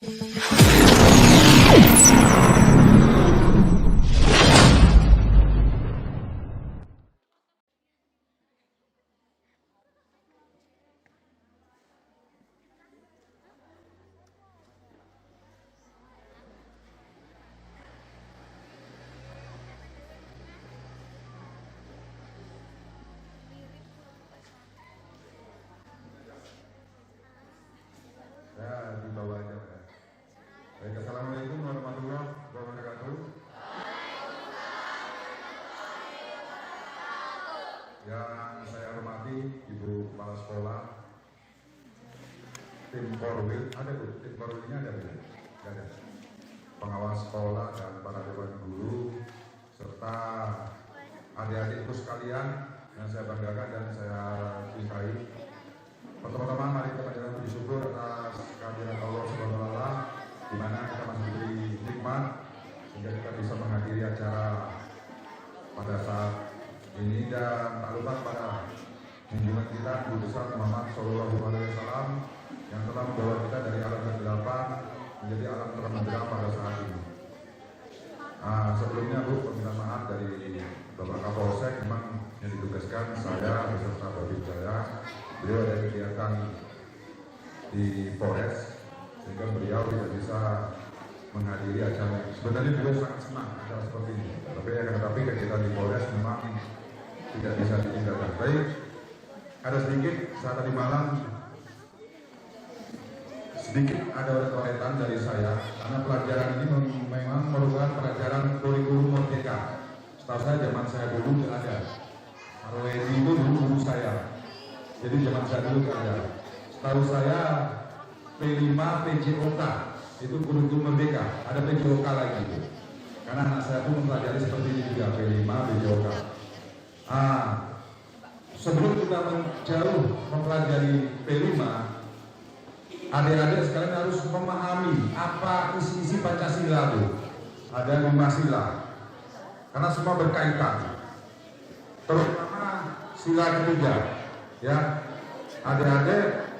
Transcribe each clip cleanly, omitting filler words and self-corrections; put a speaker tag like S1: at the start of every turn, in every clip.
S1: Ya, di bawah aja. Baik, assalamualaikum warahmatullahi wabarakatuh. Yang saya hormati Ibu Kepala Sekolah, tim Korwil, ada Bu? Tim Korwilnya ada Bu? Tidak ada. Pengawas sekolah dan para dewan guru serta adik-adikku sekalian yang saya banggakan dan saya cintai. Pertama-tama mari kita panjatkan puji syukur atas kehadiran Allah Subhanahu wa taala di mana kita masih diberi nikmat sehingga kita bisa menghadiri acara pada saat ini, dan tak lupa pada junjungan kita Guru Besar Muhammad Shallallahu Alaihi Wasallam yang telah membawa kita dari alam kegelapan menjadi alam terang benderang pada saat ini. Sebelumnya Bu, permintaan maaf dari Bapak Kapolsek, memang yang ditugaskan saya beserta Bapak saya. Beliau ada kegiatan di Polres sehingga beliau tidak bisa menghadiri acara. Sebenarnya beliau sangat senang acara seperti ini, tapi kegiatan di Polres memang tidak bisa ditinggalkan. Baik, ada sedikit saat tadi malam ada coretan dari saya karena pelajaran ini memang merupakan pelajaran kurikulum merdeka. Setahu saya zaman saya dulu tidak ada. RWD itu dulu guru saya. Jadi zaman saya dulu tidak ada. Setahu saya P5 PJOK itu kurikulum merdeka. Ada PJOK lagi. Karena anak saya pun mempelajari seperti ini juga, P5 PJOK. Sebelum kita jauh mempelajari P5, adik-adik sekalian harus memahami apa isi-isi Pancasila itu. Ada 5 sila. Karena semua berkaitan. Terutama sila ketiga. Ya, adik-adik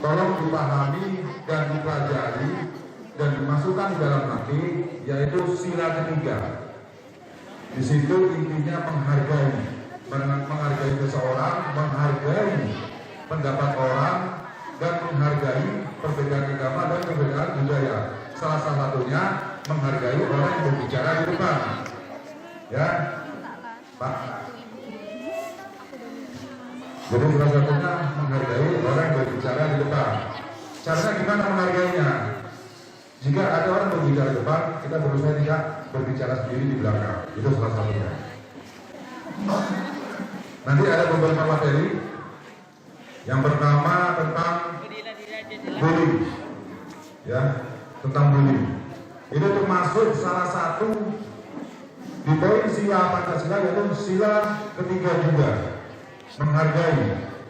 S1: tolong dipahami dan dipelajari dan dimasukkan dalam hati, yaitu sila ketiga. Di situ intinya menghargai seseorang, menghargai pendapat orang, dan menghargai perbedaan agama dan perbedaan budaya. Salah satunya menghargai orang yang berbicara di depan. Ya, Pak. Jadi salah satunya menghargai orang yang berbicara di depan. Caranya gimana menghargainya? Jika ada orang berbicara di depan, kita berusaha tidak berbicara sendiri di belakang. Itu salah satunya. Nanti ada beberapa materi. Yang pertama tentang bullying, ya, tentang bullying. Itu termasuk salah satu di poin sila Pancasila, yaitu sila ketiga juga.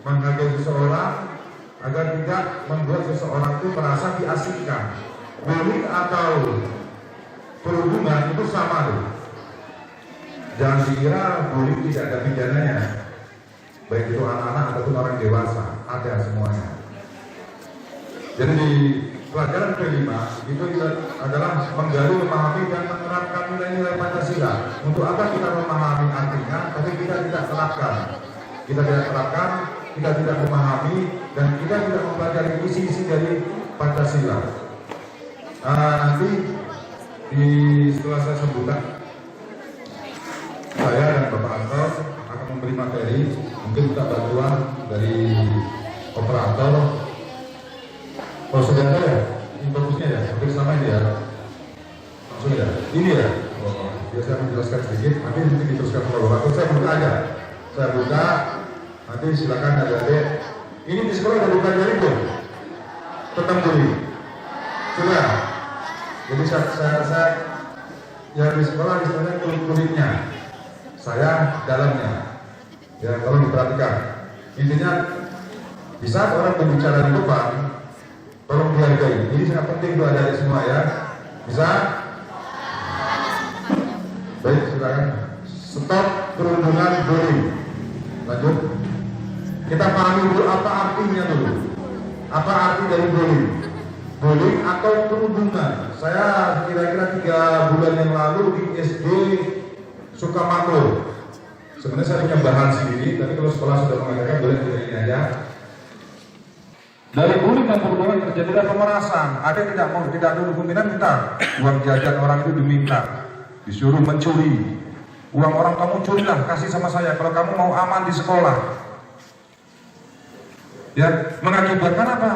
S1: Menghargai seseorang agar tidak membuat seseorang itu merasa diasingkan. Bullying atau perhubungan itu sama loh. Jangan dikira bullying tidak ada pidananya. Baik itu anak-anak ataupun orang dewasa, ada semuanya. Jadi di pelajaran kelima itu adalah menggali, memahami dan menerapkan nilai-nilai Pancasila. Untuk apa kita memahami artinya, tapi kita tidak terapkan. Kita tidak memahami, dan kita tidak mempelajari isi-isi dari Pancasila. Nanti setelah saya sebutkan, saya dan Bapak Anto akan memberi materi, mungkin kita bantuan dari operator. Oh, sudah ada ya? Ini bagusnya ya? Hampir sama ini ya? Langsung ya? Ini ya? Oh, biar saya menjelaskan sedikit, nanti diteruskan oleh Bapak. Saya buka aja. Saya buka, nanti silakan adik-adik. Ini di sekolah udah bukan dari belum? Tentang bullying. Sudah. Jadi saya yang di sekolah istilahnya kulitnya, saya dalamnya. Ya, kalau diperhatikan. Intinya, di saat orang berbicara di depan, tolong dihargai. Ini sangat penting buat adik semua ya. Bisa? Baik, silakan. Stop perundungan bullying. Lanjut. Kita pahami dulu apa artinya dulu. Apa arti dari bullying? bullying atau perundungan. Saya kira-kira 3 bulan yang lalu di SD Sukamako. Sebenarnya saya punya bahan sendiri, tapi kalau sekolah sudah mengatakan boleh ini aja. Dari bullying dan perundungan terjadilah pemerasan. Ada yang tidak dulu pimpinan minta uang jajan orang itu diminta, disuruh mencuri uang orang. Kamu curilah, kasih sama saya kalau kamu mau aman di sekolah. Ya, mengakibatkan apa?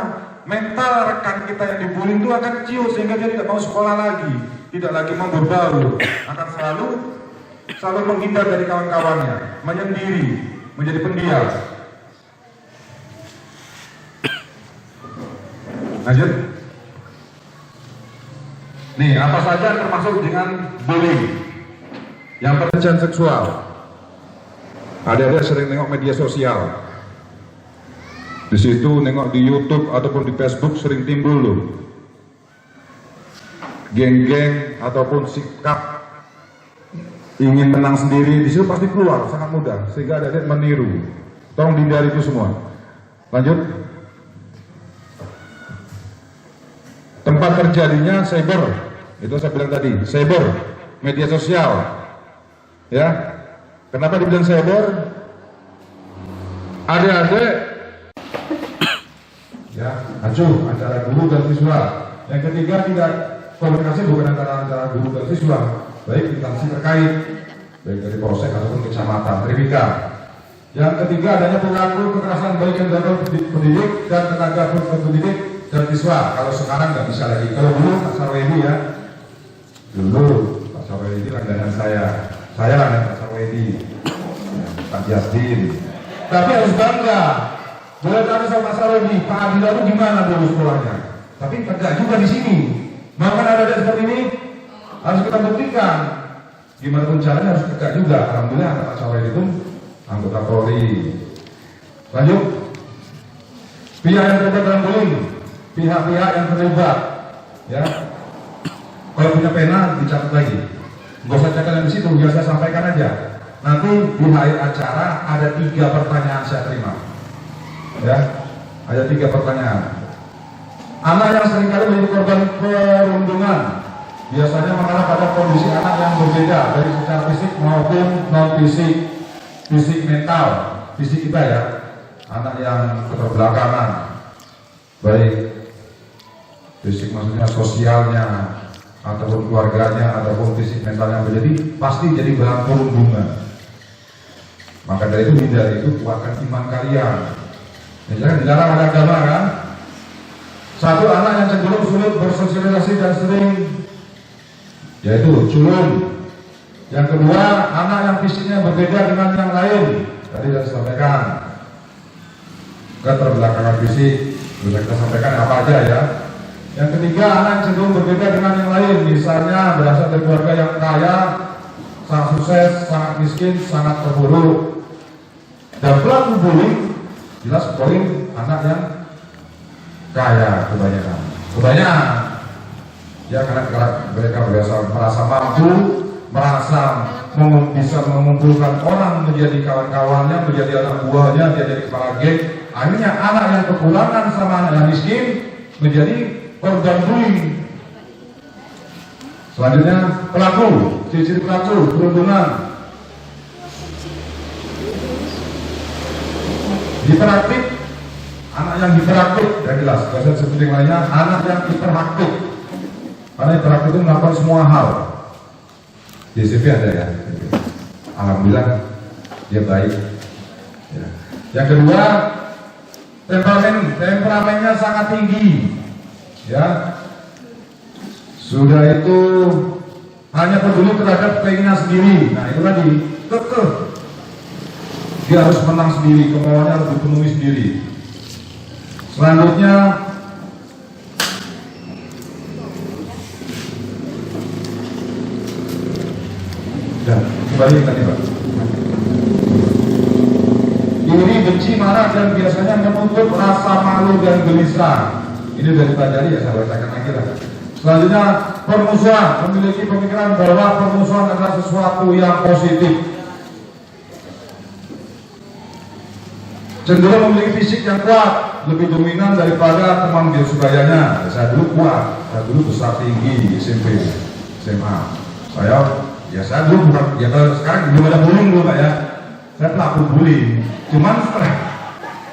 S1: Mental rekan kita yang dibullying itu akan kecil sehingga dia tidak mau sekolah lagi, tidak lagi mau berbaur, akan selalu menghindar dari kawan-kawannya, menyendiri, menjadi pendiam. Lanjut. Nih, apa saja termasuk dengan bullying? Yang pelecehan seksual. Ada sering nengok media sosial. Di situ nengok di YouTube ataupun di Facebook sering timbul loh. Geng-geng ataupun sikap ingin menang sendiri di situ pasti keluar sangat mudah sehingga ada yang meniru. Tolong dihindari itu semua. Lanjut. Tempat terjadinya cyber, itu saya bilang tadi, cyber, media sosial, ya. Kenapa dibilang cyber? Adik-adik, ya, acuh antara guru dan siswa. Yang ketiga, tidak komunikasi bukan antara guru dan siswa, baik instansi terkait, baik dari polsek ataupun kecamatan, Tribika. Yang ketiga, adanya perilaku kekerasan baik yang dapat pendidik dan tenaga pendidik dan siswa. Kalau sekarang nggak bisa lagi. Kalau dulu Pak Sarwedi ya, dulu Pak Sarwedi langganan saya langganan Pak Sarwedi, Pak Jasdin. Tapi harus bangga. Boleh tanya sama Pak Sarwedi, Pak Adi lalu gimana dulu sekolahnya? Tapi tegak juga di sini. Mau kan ada seperti ini? Harus kita buktikan. Gimana pun caranya harus tegak juga. Alhamdulillah Pak Sarwedi itu anggota Polri. Lanjut. Pihak yang terlibat dalam bullying, pihak-pihak yang terlibat, ya. Kalau punya pena dicatat lagi. Nggak usah catat di situ, biar saya sampaikan aja. Nanti di akhir acara ada 3 pertanyaan saya terima. Ya, ada 3 pertanyaan. Anak yang seringkali menjadi korban perundungan biasanya mengarah pada kondisi anak yang berbeda dari secara fisik maupun non fisik, fisik mental, fisik kita ya. Anak yang keterbelakangan, baik fisik maksudnya sosialnya ataupun keluarganya ataupun fisik mentalnya menjadi pasti jadi bahan perundungan. Maka dari itu hindari itu, kuatkan iman kalian. Ya, jangan dilarang ada agama kan. Satu, anak yang cenderung sulit bersosialisasi dan sering yaitu culun. Yang kedua, anak yang fisiknya berbeda dengan yang lain. Tadi sudah disampaikan keterbelakangan fisik, bisa kita sampaikan apa aja ya. Yang ketiga, anak yang cenderung berbeda dengan yang lain, misalnya berasal dari keluarga yang kaya, sangat sukses, sangat miskin, sangat terpuruk. Dan pelaku bullying jelas poin anak yang kaya kebanyakan. Ya karena mereka merasa mampu, merasa bisa mengumpulkan orang menjadi kawan-kawannya, menjadi anak buahnya, dia jadi kepala geng. Akhirnya anak yang kekurangan sama anak yang miskin menjadi korban bullying. Selanjutnya pelaku, ciri-ciri pelaku perundungan. Hiperaktif, anak yang hiperaktif, ya jelas. Bahasa seperti yang lainnya, anak yang hiperaktif. Karena hiperaktif itu melakukan semua hal. Di CV ada ya. Alhamdulillah dia baik. Ya. Yang kedua, temperamennya sangat tinggi. Ya, sudah itu hanya peduli terhadap keinginan sendiri. Nah itu tadi kekeh. Dia harus menang sendiri, kemauannya harus dipenuhi sendiri. Selanjutnya dan kembali tadi Pak. Iri, benci, marah dan biasanya menutup rasa malu dan gelisah. Ini sudah dipelajari ya, saya bacakan lagi lah. Selanjutnya permusuhan, memiliki pemikiran bahwa permusuhan adalah sesuatu yang positif. Cenderung memiliki fisik yang kuat, lebih dominan daripada teman biosugayanya. Saya dulu kuat, saya dulu besar tinggi di SMP, SMA. Saya dulu bukan, ya kalau sekarang belum ada bullying dulu Pak ya. Saya pelaku bullying. Cuman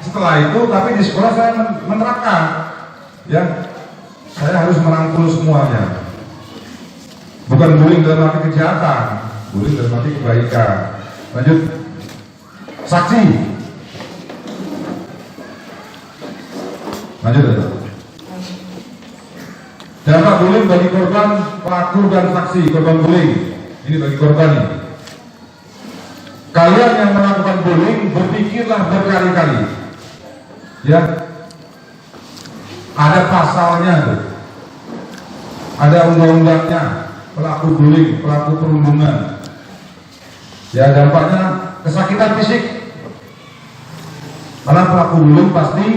S1: setelah itu, tapi di sekolah saya menerapkan, ya, saya harus merangkul semuanya. Bukan bullying dalam arti kejahatan, bullying dalam arti kebaikan. Lanjut, saksi. Lanjut aja. Dampak bullying bagi korban, pelaku dan saksi. Korban bullying ini bagi korban ini. Kalian yang melakukan bullying, berpikirlah berkali-kali. Ya, ada pasalnya tuh, ada undang-undangnya. Pelaku bullying, pelaku perundungan, ya dampaknya kesakitan fisik. Karena pelaku bullying pasti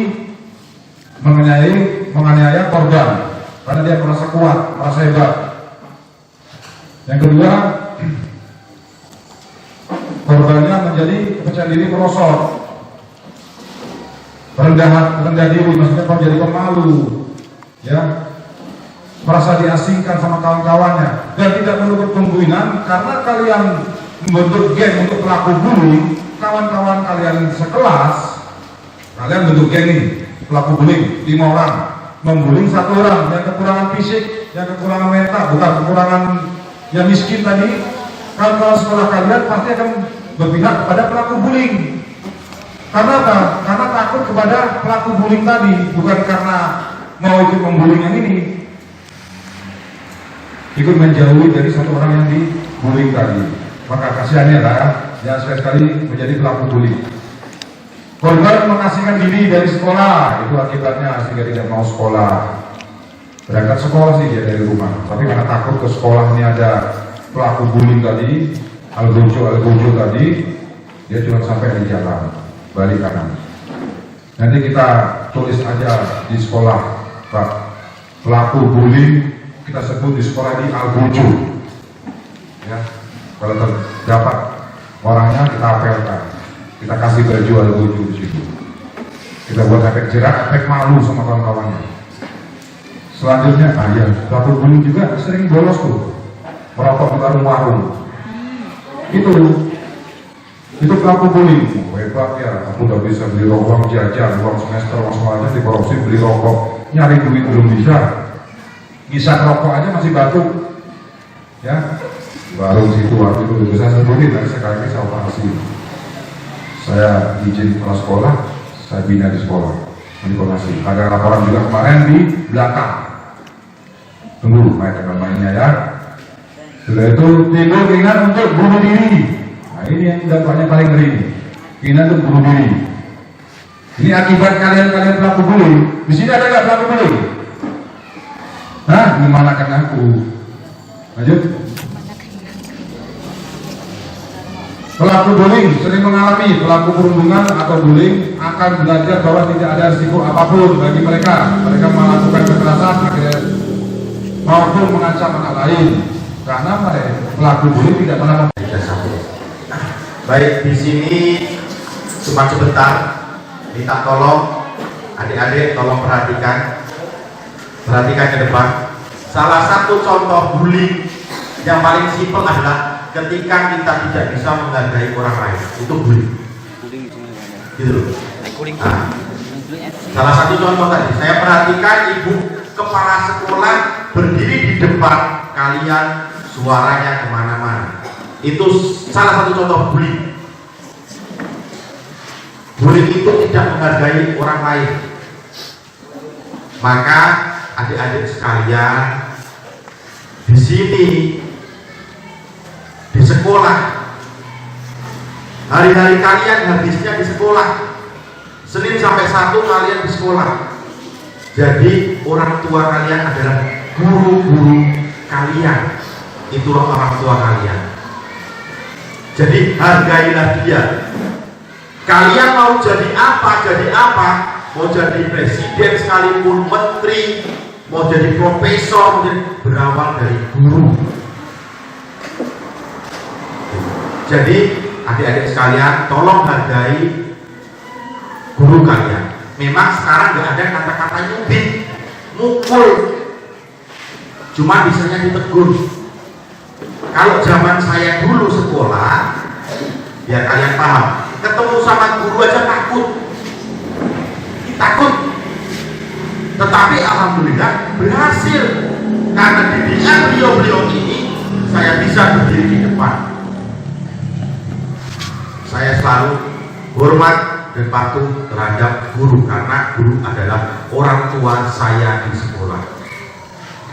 S1: menganiaya korban, karena dia merasa kuat, merasa hebat. Yang kedua, korbannya menjadi kepercayaan diri merosot, rendah diri, maksudnya menjadi pemalu, ya, merasa diasingkan sama kawan-kawannya, dan tidak menutup kemungkinan karena kalian membentuk geng untuk pelaku bullying, kawan-kawan kalian sekelas, kalian bentuk geng ini, pelaku bullying, 5 orang, membullying 1 orang, yang kekurangan fisik, yang kekurangan mental, bukan kekurangan yang miskin tadi, kawan-kawan sekolah kalian pasti akan berpihak kepada pelaku bullying. Karena apa? Karena takut kepada pelaku bullying tadi, bukan karena mau ikut membullying yang ini. Ikut menjauhi dari satu orang yang dibullying tadi. Maka kasihannya lah, ya sekali menjadi pelaku bullying. Korban mengasingkan diri dari sekolah, itu akibatnya sehingga tidak mau sekolah. Berangkat sekolah sih dia dari rumah, tapi karena takut ke sekolah ini ada pelaku bullying tadi, algojo tadi, dia cuma sampai di jalan, balik kanan. Nanti kita tulis aja di sekolah, Pak, pelaku bullying kita sebut di sekolah ini algojo, ya. Kalau terdapat orangnya kita apelkan, kita kasih baju algojo di situ. Kita buat efek jerak, efek malu sama kawan-kawannya. Selanjutnya, ya, pelaku bullying juga sering bolos tuh, merokok di warung-warung. Itu pelaku bullying. Hebat ya, aku udah bisa beli rokok, uang jajan, uang semester, uang sekolahnya dikorupsi beli rokok, nyari duit belum bisa. Bisa rokok aja masih batuk, ya. Baru situ waktu itu bisa sendiri, tapi sekarang ini saya operasi. Saya izin kepala sekolah, saya bina di sekolah, operasi. Ada laporan juga kemarin di belakang. Tunggu, mainnya ya. Sudah itu timbul keinginan untuk bunuh diri. Nah ini yang dampaknya paling ngeri. Keinginan untuk bunuh diri. Ini akibat kalian pelaku bullying. Di sini ada nggak pelaku bullying? Hah? Gimana kan aku? Lanjut. Pelaku bullying sering mengalami pelaku perundungan atau bullying akan belajar bahwa tidak ada risiko apapun bagi mereka. Mereka melakukan kekerasan akhirnya maupun mengancam anak lain karena mereka pelaku bullying tidak pernah.
S2: Baik, di sini cuma sebentar, minta tolong adik-adik tolong perhatikan ke depan. Salah satu contoh bullying yang paling simpel adalah ketika kita tidak bisa menghargai orang lain, itu bullying. Gitu. Nah, salah satu contoh tadi, saya perhatikan ibu kepala sekolah berdiri di depan kalian, suaranya kemana-mana. Itu salah satu contoh bullying. Bullying itu tidak menghargai orang lain. Maka adik-adik sekalian, di sini di sekolah, hari-hari kalian habisnya di sekolah. Senin sampai Sabtu kalian di sekolah. Jadi orang tua kalian adalah guru-guru kalian. Itulah orang tua kalian. Jadi hargailah dia. Kalian mau jadi apa, mau jadi presiden sekalipun, menteri, mau jadi profesor, berawal dari guru. Jadi adik-adik sekalian, tolong hargai guru kalian. Memang sekarang nggak ada kata-kata nyubit, mukul, cuma bisanya ditegur. Kalau zaman saya dulu sekolah, biar kalian paham, ketemu sama guru aja takut. Tetapi alhamdulillah berhasil, karena didikan beliau-beliau ini saya bisa berdiri di depan. Saya selalu hormat dan patuh terhadap guru, karena guru adalah orang tua saya di sekolah.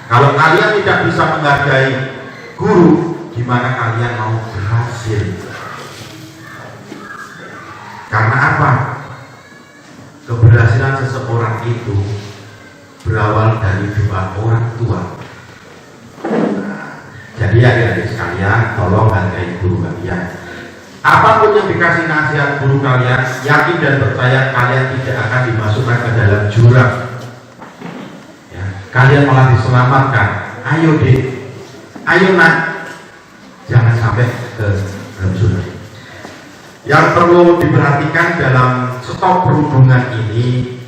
S2: Kalau kalian tidak bisa menghargai guru, gimana kalian mau berhasil? Karena apa? Keberhasilan seseorang itu berawal dari doa orang tua. Jadi adik-adik sekalian, tolong hargai guru kalian. Apapun yang dikasih nasihat guru kalian, yakin dan percaya kalian tidak akan dimasukkan ke dalam jurang. Ya, kalian malah diselamatkan. Ayo dek, ayo nak, jangan sampai ke dalam jurang. Yang perlu diperhatikan dalam stop perundungan ini,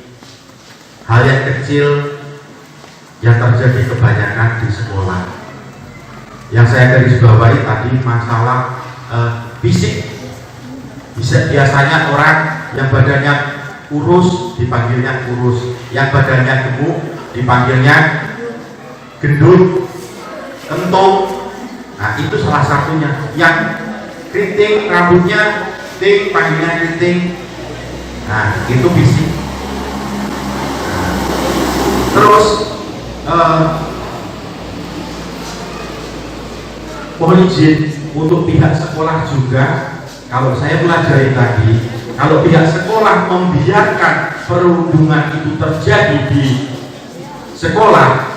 S2: hal yang kecil yang terjadi kebanyakan di sekolah. Yang saya garis bawahi tadi masalah fisik. Biasanya orang yang badannya kurus dipanggilnya kurus, yang badannya gemuk dipanggilnya gendut, kentung. Nah itu salah satunya. Yang keriting rambutnya ting, panggilnya keriting. Nah itu fisik. Terus mohon izin untuk pihak sekolah juga, kalau saya pelajari tadi, kalau pihak sekolah membiarkan perundungan itu terjadi di sekolah,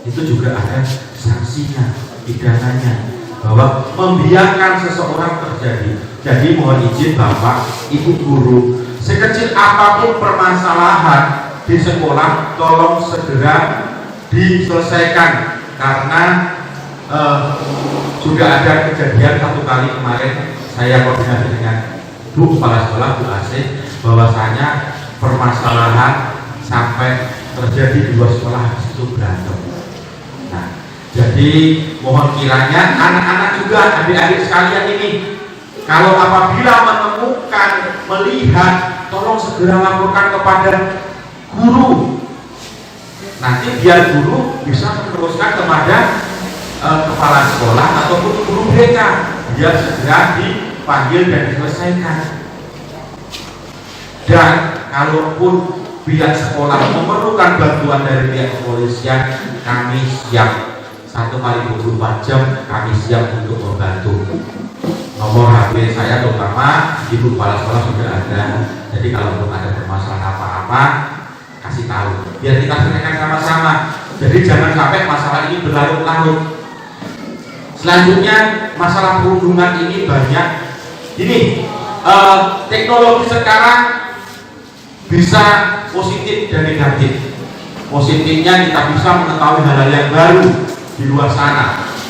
S2: itu juga ada sanksinya, pidananya, bahwa membiarkan seseorang terjadi. Jadi mohon izin Bapak, Ibu guru, sekecil apapun permasalahan di sekolah, tolong segera diselesaikan, karena sudah ada kejadian satu kali kemarin saya koordinasi dengan Bu Kepala Sekolah, Bu Asih, bahwasanya permasalahan sampai terjadi di luar sekolah itu berantem. Nah, jadi mohon kiranya anak-anak juga, adik-adik sekalian ini, kalau apabila menemukan, melihat, tolong segera laporkan kepada guru. Nanti biar guru bisa meneruskan kepada kepala sekolah ataupun guru BK, biar segera dipanggil dan diselesaikan. Dan kalaupun pihak sekolah memerlukan bantuan dari pihak kepolisian, kami siap 1x24 jam, kami siap untuk membantu. Nomor HP saya terutama Ibu Kepala Sekolah sudah ada, jadi kalaupun ada permasalahan apa-apa kasih tahu, biar kita selesaikan sama-sama. Jadi jangan sampai masalah ini berlarut-larut. Selanjutnya masalah perundungan ini banyak. Ini teknologi sekarang bisa positif dan negatif. Positifnya kita bisa mengetahui hal-hal yang baru di luar sana.